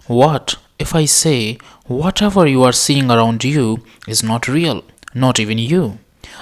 What if I say whatever you are seeing around you is not real, not even you?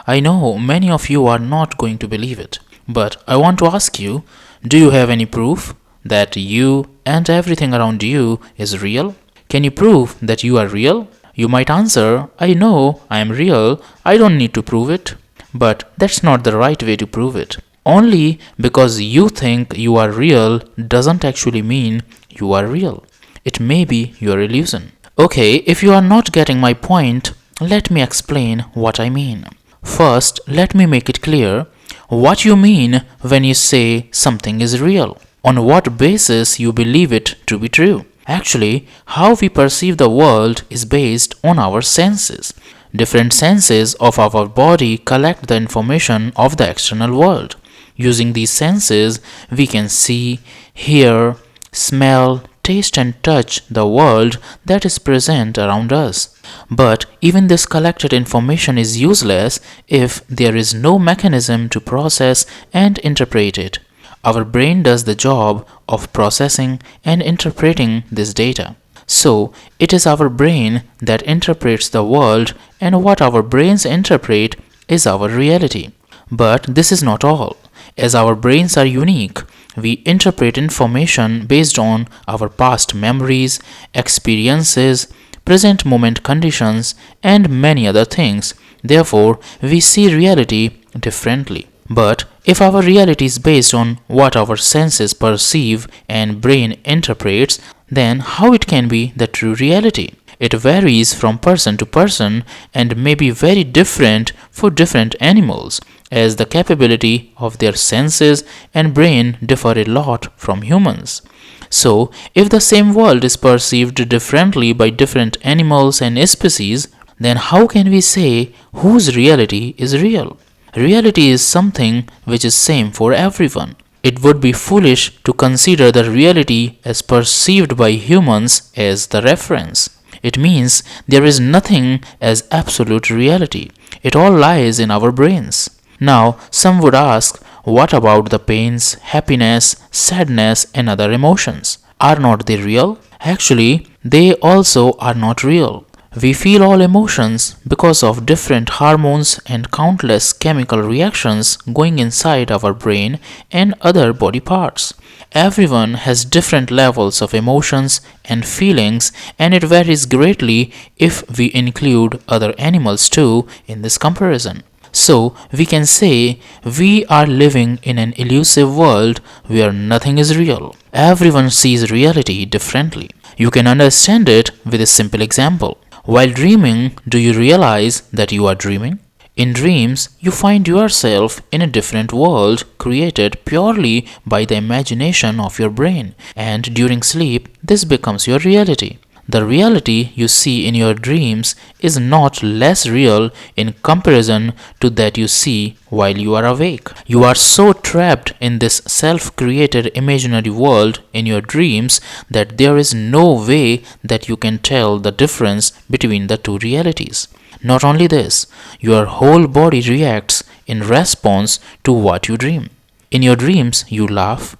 I know many of you are not going to believe it, but I want to ask you, do you have any proof that you and everything around you is real? Can you prove that you are real? You might answer, I know I am real, I don't need to prove it. But that's not the right way to prove it. Only because you think you are real doesn't actually mean you are real. It may be your illusion. Okay, if you are not getting my point, let me explain what I mean. First, let me make it clear what you mean when you say something is real. On what basis you believe it to be true. Actually, how we perceive the world is based on our senses. Different senses of our body collect the information of the external world. Using these senses, we can see, hear, smell, taste and touch the world that is present around us. But even this collected information is useless if there is no mechanism to process and interpret it. Our brain does the job of processing and interpreting this data. So, it is our brain that interprets the world, and what our brains interpret is our reality. But this is not all. As our brains are unique, we interpret information based on our past memories, experiences, present moment conditions, and many other things. Therefore, we see reality differently. But if our reality is based on what our senses perceive and brain interprets, then how it can be the true reality? It varies from person to person and may be very different for different animals, as the capability of their senses and brain differ a lot from humans. So, if the same world is perceived differently by different animals and species, then how can we say whose reality is real? Reality is something which is same for everyone. It would be foolish to consider the reality as perceived by humans as the reference. It means there is nothing as absolute reality. It all lies in our brains. Now, some would ask, what about the pains, happiness, sadness, and other emotions? Are not they real? Actually, they also are not real. We feel all emotions because of different hormones and countless chemical reactions going inside our brain and other body parts. Everyone has different levels of emotions and feelings, and it varies greatly if we include other animals too in this comparison. So, we can say we are living in an elusive world where nothing is real. Everyone sees reality differently. You can understand it with a simple example. While dreaming, do you realize that you are dreaming? In dreams, you find yourself in a different world created purely by the imagination of your brain, and during sleep, this becomes your reality. The reality you see in your dreams is not less real in comparison to that you see while you are awake. You are so trapped in this self-created imaginary world in your dreams that there is no way that you can tell the difference between the two realities. Not only this, your whole body reacts in response to what you dream. In your dreams, you laugh,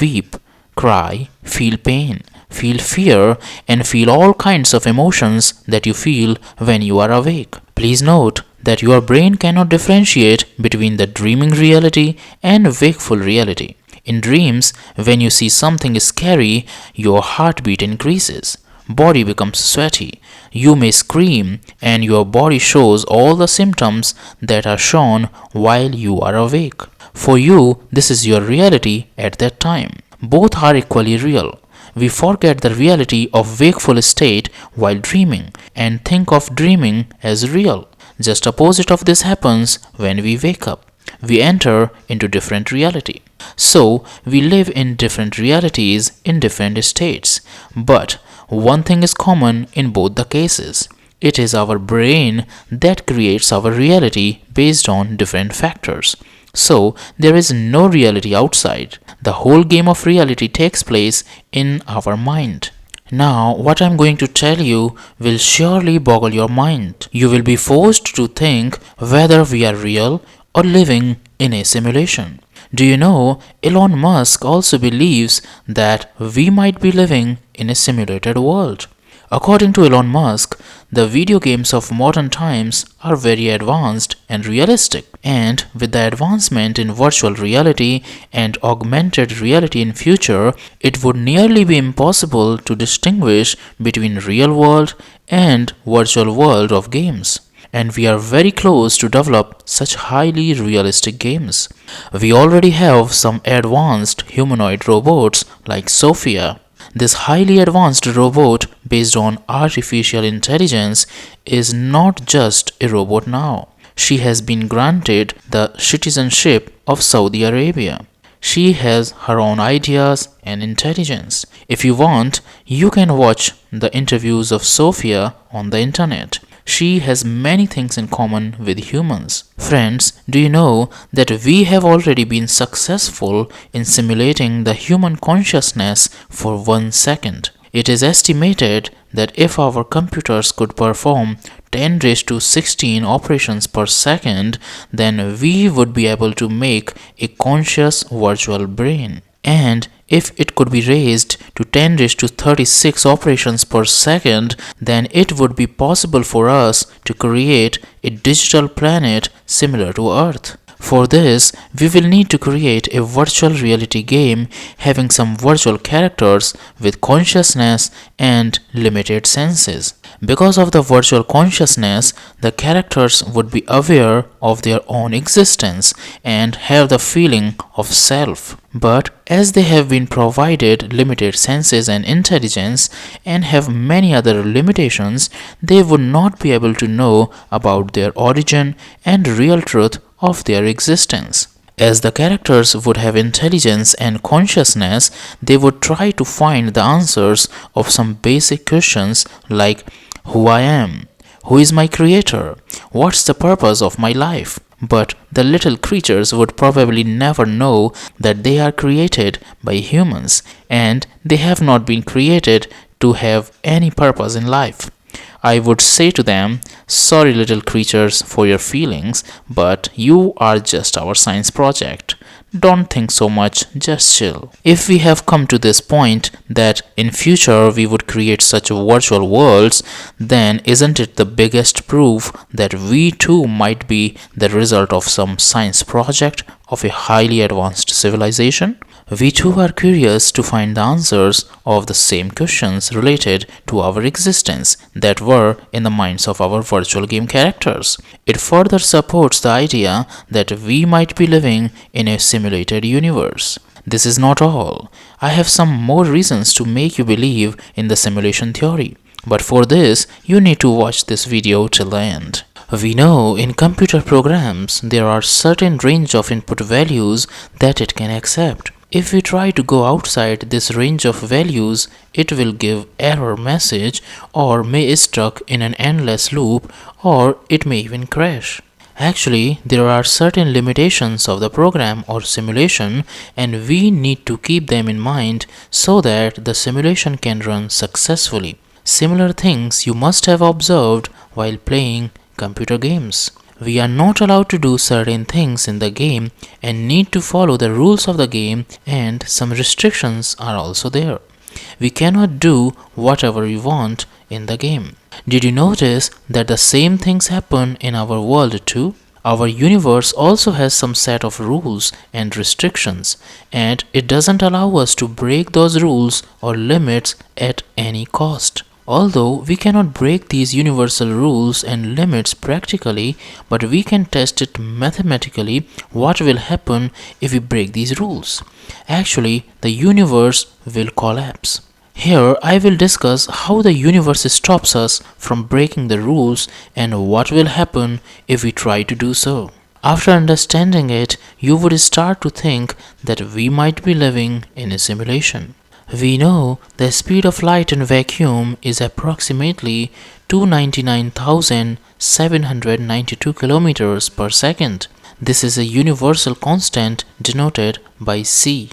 weep, cry, feel pain, feel fear, and feel all kinds of emotions that you feel when you are awake. Please note that your brain cannot differentiate between the dreaming reality and wakeful reality. In dreams, when you see something scary, your heartbeat increases. Body becomes sweaty. You may scream, and your body shows all the symptoms that are shown while you are awake. For you, this is your reality at that time. Both are equally real. We forget the reality of wakeful state while dreaming and think of dreaming as real. Just opposite of this happens when we wake up. We enter into different reality. So, we live in different realities in different states. But one thing is common in both the cases. It is our brain that creates our reality based on different factors. So, there is no reality outside. The whole game of reality takes place in our mind. Now, what I'm going to tell you will surely boggle your mind. You will be forced to think whether we are real or living in a simulation. Do you know, Elon Musk also believes that we might be living in a simulated world. According to Elon Musk, the video games of modern times are very advanced and realistic. And with the advancement in virtual reality and augmented reality in future, it would nearly be impossible to distinguish between real world and virtual world of games. And we are very close to develop such highly realistic games. We already have some advanced humanoid robots like Sophia. This highly advanced robot based on artificial intelligence is not just a robot now. She has been granted the citizenship of Saudi Arabia. She has her own ideas and intelligence. If you want, you can watch the interviews of Sophia on the internet. She has many things in common with humans. Friends, do you know that we have already been successful in simulating the human consciousness for 1 second? It is estimated that if our computers could perform 10 raised to 16 operations per second, then we would be able to make a conscious virtual brain. And if it could be raised to 10 raised to 36 operations per second, then it would be possible for us to create a digital planet similar to Earth. For this, we will need to create a virtual reality game having some virtual characters with consciousness and limited senses. Because of the virtual consciousness, the characters would be aware of their own existence and have the feeling of self. But as they have been provided limited senses and intelligence and have many other limitations, they would not be able to know about their origin and real truth of their existence. As the characters would have intelligence and consciousness, they would try to find the answers of some basic questions like who I am, who is my creator, what's the purpose of my life. But the little creatures would probably never know that they are created by humans and they have not been created to have any purpose in life. I would say to them, sorry little creatures for your feelings, but you are just our science project. Don't think so much, just chill. If we have come to this point that in future we would create such virtual worlds, then isn't it the biggest proof that we too might be the result of some science project of a highly advanced civilization? We too are curious to find the answers of the same questions related to our existence that were in the minds of our virtual game characters. It further supports the idea that we might be living in a simulated universe. This is not all. I have some more reasons to make you believe in the simulation theory. But for this, you need to watch this video till the end. We know in computer programs there are certain range of input values that it can accept. If we try to go outside this range of values, it will give error message or may stuck in an endless loop or it may even crash. Actually, there are certain limitations of the program or simulation and we need to keep them in mind so that the simulation can run successfully. Similar things you must have observed while playing computer games. We are not allowed to do certain things in the game and need to follow the rules of the game, and some restrictions are also there. We cannot do whatever we want in the game. Did you notice that the same things happen in our world too? Our universe also has some set of rules and restrictions, and it doesn't allow us to break those rules or limits at any cost. Although we cannot break these universal rules and limits practically, but we can test it mathematically what will happen if we break these rules. Actually, the universe will collapse. Here I will discuss how the universe stops us from breaking the rules and what will happen if we try to do so. After understanding it, you would start to think that we might be living in a simulation. We know the speed of light in vacuum is approximately 299,792 kilometers per second. This is a universal constant denoted by c.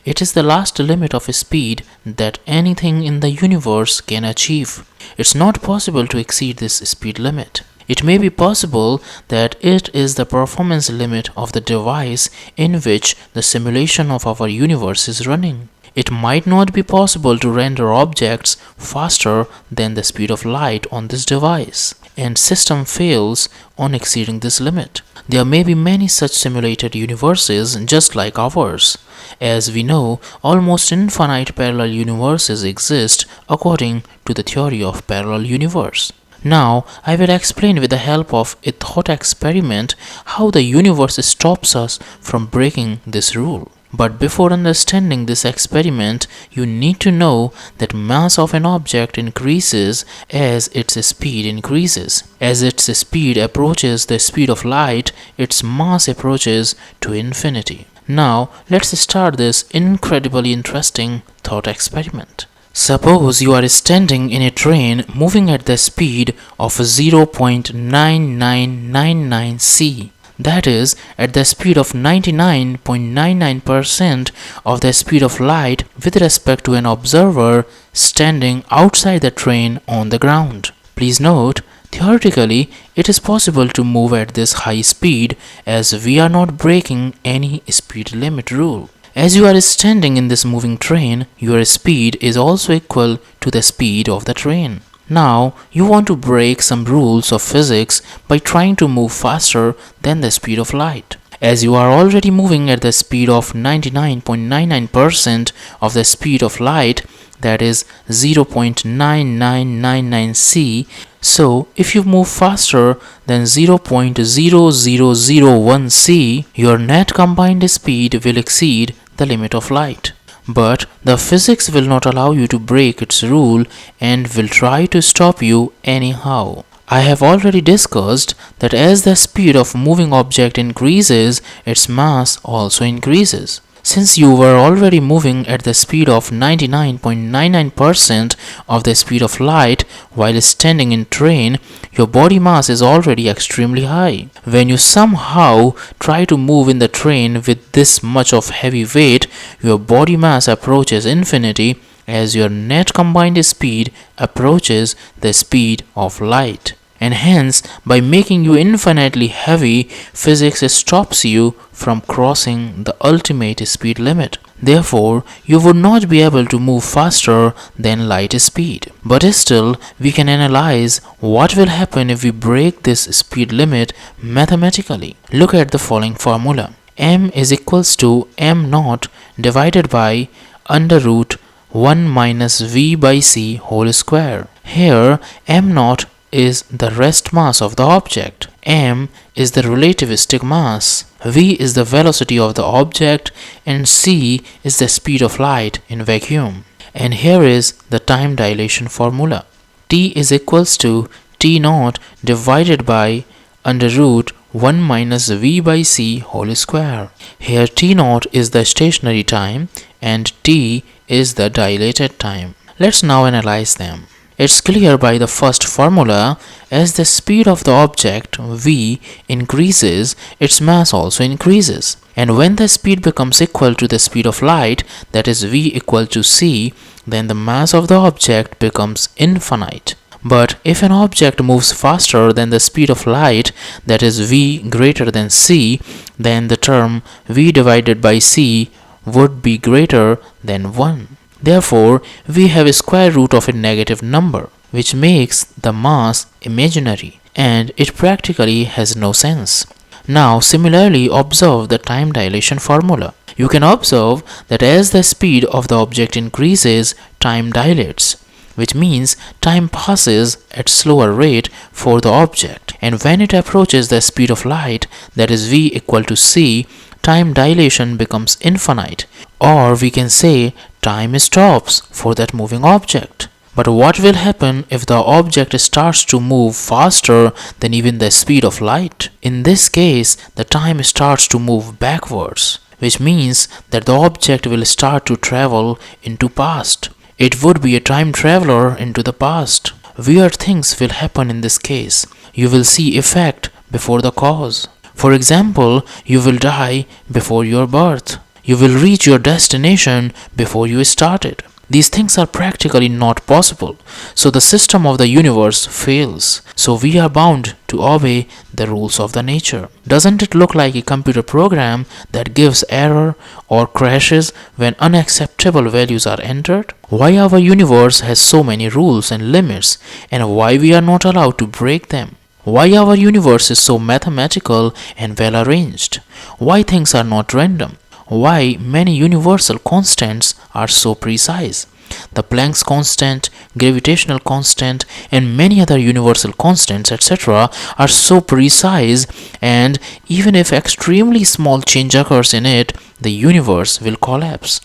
It is the last limit of speed that anything in the universe can achieve. It's not possible to exceed this speed limit. It may be possible that it is the performance limit of the device in which the simulation of our universe is running. It might not be possible to render objects faster than the speed of light on this device, and system fails on exceeding this limit. There may be many such simulated universes just like ours. As we know, almost infinite parallel universes exist according to the theory of parallel universe. Now, I will explain with the help of a thought experiment how the universe stops us from breaking this rule. But before understanding this experiment, you need to know that mass of an object increases as its speed increases. As its speed approaches the speed of light, its mass approaches to infinity. Now, let's start this incredibly interesting thought experiment. Suppose you are standing in a train moving at the speed of 0.9999 c. That is, at the speed of 99.99% of the speed of light with respect to an observer standing outside the train on the ground. Please note, theoretically, it is possible to move at this high speed as we are not breaking any speed limit rule. As you are standing in this moving train, your speed is also equal to the speed of the train. Now, you want to break some rules of physics by trying to move faster than the speed of light. As you are already moving at the speed of 99.99% of the speed of light, that is 0.9999 c, so if you move faster than 0.0001 c, your net combined speed will exceed the limit of light. But the physics will not allow you to break its rule and will try to stop you anyhow. I have already discussed that as the speed of moving object increases, its mass also increases. Since you were already moving at the speed of 99.99% of the speed of light while standing in train, your body mass is already extremely high. When you somehow try to move in the train with this much of heavy weight, your body mass approaches infinity as your net combined speed approaches the speed of light. And hence, by making you infinitely heavy, physics stops you from crossing the ultimate speed limit. Therefore, you would not be able to move faster than light speed. But still, we can analyze what will happen if we break this speed limit mathematically. Look at the following formula. M is equals to m naught divided by under root 1 minus v by c whole square. Here, m naught is the rest mass of the object, m is the relativistic mass, v is the velocity of the object, and c is the speed of light in vacuum. And here is the time dilation formula. T is equals to t naught divided by under root 1 minus v by c whole square. Here t naught is the stationary time and t is the dilated time. Let's now analyze them. It's clear by the first formula, as the speed of the object v increases, its mass also increases. And when the speed becomes equal to the speed of light, that is v equal to c, then the mass of the object becomes infinite. But if an object moves faster than the speed of light, that is v greater than c, then the term v divided by c would be greater than 1. Therefore, we have a square root of a negative number, which makes the mass imaginary, and it practically has no sense. Now, similarly, observe the time dilation formula. You can observe that as the speed of the object increases, time dilates, which means time passes at slower rate for the object. And when it approaches the speed of light, that is v equal to c, time dilation becomes infinite, or we can say time stops for that moving object. But what will happen if the object starts to move faster than even the speed of light? In this case, the time starts to move backwards, which means that the object will start to travel into past. It would be a time traveler into the past. Weird things will happen in this case. You will see effect before the cause. For example, you will die before your birth. You will reach your destination before you started. These things are practically not possible. So the system of the universe fails. So we are bound to obey the rules of the nature. Doesn't it look like a computer program that gives error or crashes when unacceptable values are entered? Why our universe has so many rules and limits, and why we are not allowed to break them? Why our universe is so mathematical and well arranged? Why things are not random? Why many universal constants are so precise? The Planck's constant, gravitational constant, and many other universal constants, etc., are so precise, and even if extremely small change occurs in it, the universe will collapse.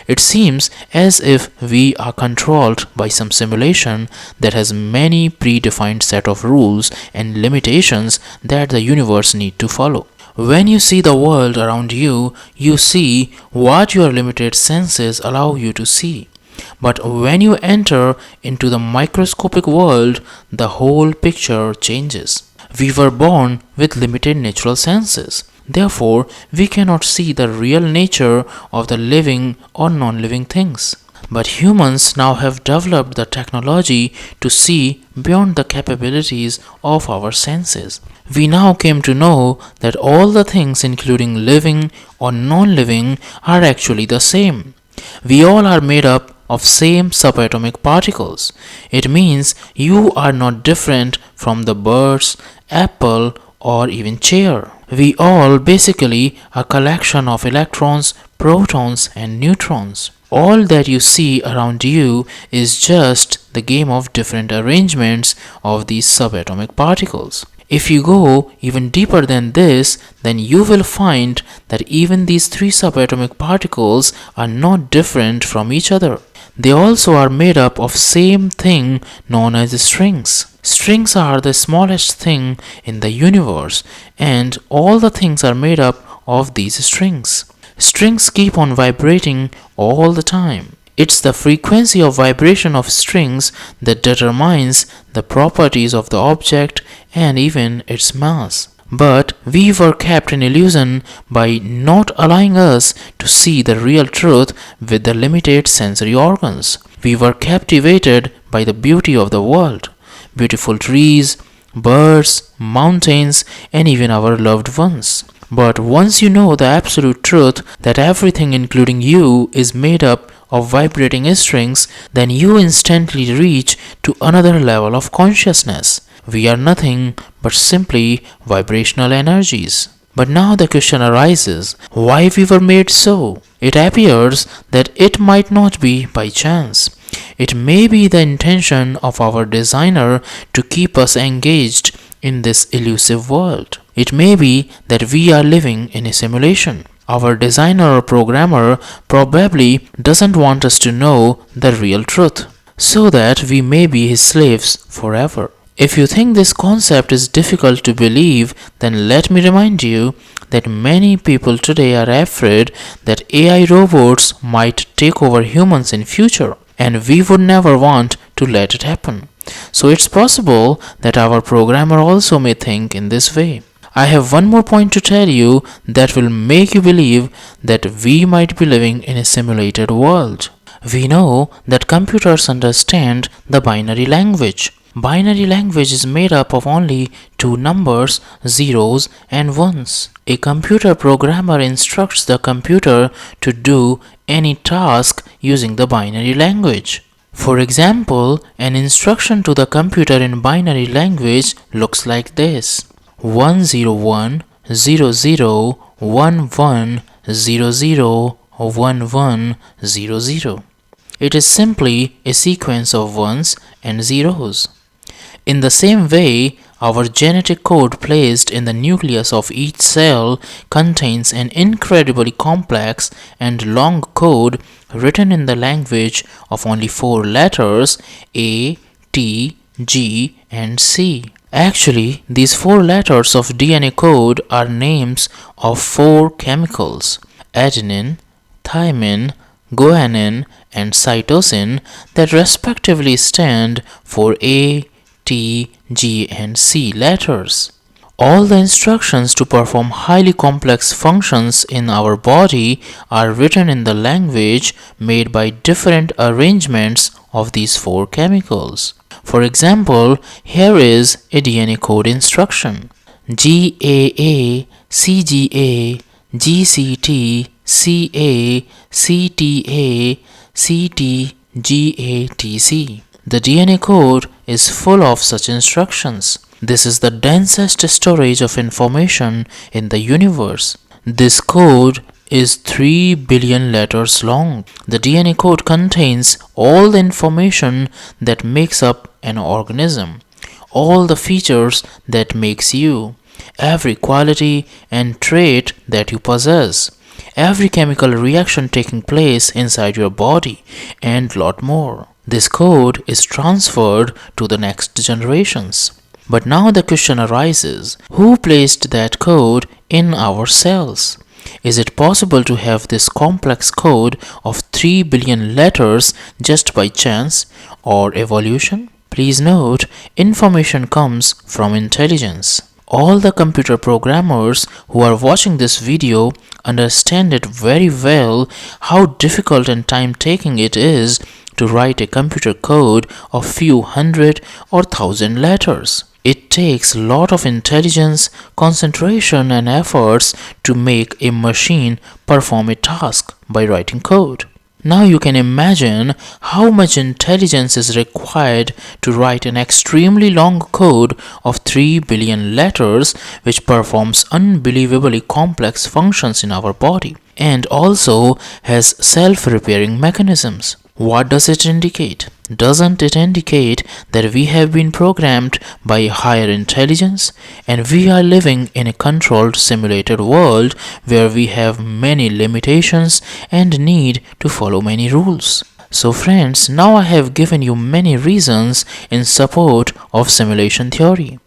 It seems as if we are controlled by some simulation that has many predefined set of rules and limitations that the universe need to follow. When you see the world around you, you see what your limited senses allow you to see. But when you enter into the microscopic world, the whole picture changes. We were born with limited natural senses. Therefore, we cannot see the real nature of the living or non-living things. But humans now have developed the technology to see beyond the capabilities of our senses. We now came to know that all the things, including living or non-living, are actually the same. We all are made up of same subatomic particles. It means you are not different from the birds, apple, or even chair. We all basically a collection of electrons, protons, and neutrons. All that you see around you is just the game of different arrangements of these subatomic particles. If you go even deeper than this, then you will find that even these three subatomic particles are not different from each other. They also are made up of same thing known as strings. Strings are the smallest thing in the universe, and all the things are made up of these strings. Strings keep on vibrating all the time. It's the frequency of vibration of strings that determines the properties of the object and even its mass. But we were kept in illusion by not allowing us to see the real truth with the limited sensory organs. We were captivated by the beauty of the world. Beautiful trees, birds, mountains, and even our loved ones. But once you know the absolute truth that everything including you is made up of vibrating strings, then you instantly reach to another level of consciousness. We are nothing but simply vibrational energies. But now the question arises, why we were made so? It appears that it might not be by chance. It may be the intention of our designer to keep us engaged in this elusive world. It may be that we are living in a simulation. Our designer or programmer probably doesn't want us to know the real truth, so that we may be his slaves forever. If you think this concept is difficult to believe, then let me remind you that many people today are afraid that AI robots might take over humans in future, and we would never want to let it happen. So it's possible that our programmer also may think in this way. I have one more point to tell you that will make you believe that we might be living in a simulated world. We know that computers understand the binary language. Binary language is made up of only two numbers, zeros and ones. A computer programmer instructs the computer to do any task using the binary language. For example, an instruction to the computer in binary language looks like this: 101 00 11 00 1100. It is simply a sequence of ones and zeros. In the same way, our genetic code placed in the nucleus of each cell contains an incredibly complex and long code written in the language of only 4 letters: A, T, G, and C. Actually, these 4 letters of DNA code are names of 4 chemicals: adenine, thymine, guanine, and cytosine, that respectively stand for A, T, G, and C letters. All the instructions to perform highly complex functions in our body are written in the language made by different arrangements of these four chemicals. For example, here is a DNA code instruction: GAACGA, The DNA code is full of such instructions. This is the densest storage of information in the universe. This code is 3 billion letters long. The DNA code contains all the information that makes up an organism, all the features that makes you, every quality and trait that you possess, every chemical reaction taking place inside your body, and lot more. This code is transferred to the next generations. But now the question arises, who placed that code in our cells? Is it possible to have this complex code of 3 billion letters just by chance or evolution? Please note, information comes from intelligence. All the computer programmers who are watching this video understand it very well how difficult and time-taking it is to write a computer code of few hundred or thousand letters. It takes a lot of intelligence, concentration and efforts to make a machine perform a task by writing code. Now you can imagine how much intelligence is required to write an extremely long code of 3 billion letters which performs unbelievably complex functions in our body and also has self-repairing mechanisms. What does it indicate? Doesn't it indicate that we have been programmed by a higher intelligence and we are living in a controlled simulated world where we have many limitations and need to follow many rules? So friends, now I have given you many reasons in support of simulation theory.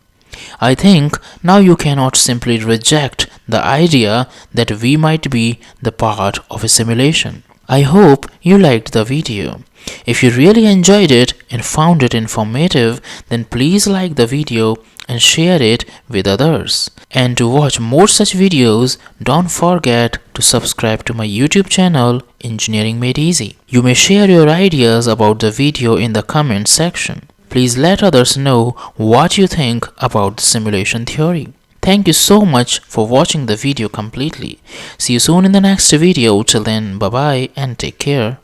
I think now you cannot simply reject the idea that we might be the part of a simulation. I hope you liked the video. If you really enjoyed it and found it informative, then please like the video and share it with others. And to watch more such videos, don't forget to subscribe to my YouTube channel, Engineering Made Easy. You may share your ideas about the video in the comment section. Please let others know what you think about the simulation theory. Thank you so much for watching the video completely. See you soon in the next video. Till then, bye bye and take care.